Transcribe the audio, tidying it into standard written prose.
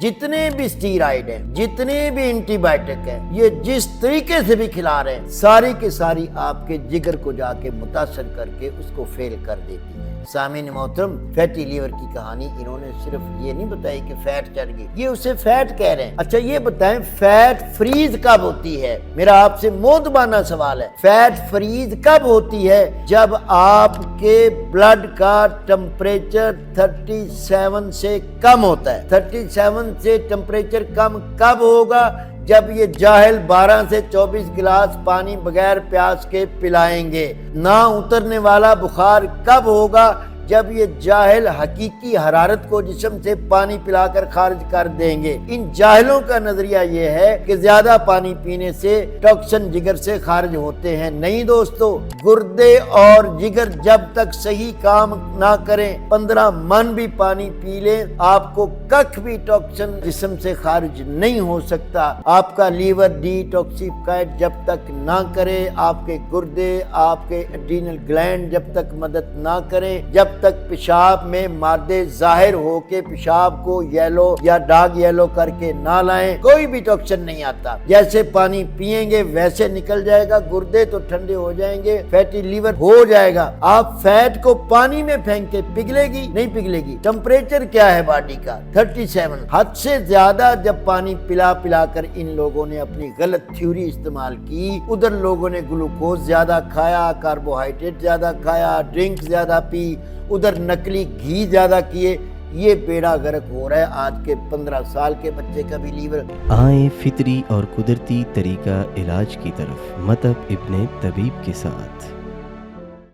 जितने भी स्टीरॉइड हैं, जितने भी एंटीबायोटिक हैं, ये जिस तरीके से भी खिला रहे हैं, सारी की सारी आपके जिगर को जाके मुतासर करके उसको फेल कर देती है। सामीन मोहतरम, फैटी लीवर की कहानी इन्होंने सिर्फ ये नहीं बताई कि फैट चढ़ गई, ये उसे फैट कह रहे हैं। अच्छा ये बताएं, फैट फ्रीज कब होती है? मेरा आपसे मोतबाना सवाल है, फैट फ्रीज कब होती है? जब आपके ब्लड का टेम्परेचर 37 से कम होता है। 37 से टेम्परेचर कम कब होगा? जब ये जाहिल 12 से 24 गिलास पानी बगैर प्यास के पिलाएंगे। ना उतरने वाला बुखार कब होगा? जब ये जाहिल हकीकी हरारत को जिस्म से पानी पिलाकर खारिज कर देंगे। इन जाहिलों का नजरिया ये है कि ज्यादा पानी पीने से टॉक्सिन जिगर से खारिज होते हैं। नहीं दोस्तों, गुर्दे और जिगर जब तक सही काम ना करें, 15 मन भी पानी पी लें, आपको कख भी टॉक्सिन जिस्म से खारिज नहीं हो सकता। आपका लीवर डिटॉक्सिफाइड जब तक ना करे, आपके गुर्दे, आपके एड्रीनल ग्लैंड जब तक मदद ना करें, जब तक पेशाब में मादे जाहिर हो के पेशाब को येलो या डार्क येलो करके ना लाएं, कोई भी टॉक्सिन नहीं आता। जैसे पानी पिएंगे वैसे निकल जाएगा, गुर्दे तो ठंडे हो जाएंगे, फैटी लीवर हो जाएगा। आप फैट को पानी में फेंक के पिघलेगी? नहीं पिघलेगी। टेम्परेचर क्या है बॉडी का? 37। हद से ज्यादा जब पानी पिला पिला कर इन लोगों ने अपनी गलत थ्योरी इस्तेमाल की, उधर लोगों ने ग्लूकोज ज्यादा खाया, कार्बोहाइड्रेट ज्यादा खाया, ड्रिंक ज्यादा पी, उधर नकली घी ज्यादा किए। ये बेड़ा गर्क हो रहा है आज के 15 साल के बच्चे का भी लीवर। आए फितरी और कुदरती तरीका इलाज की तरफ मतब इब्ने तबीब के साथ।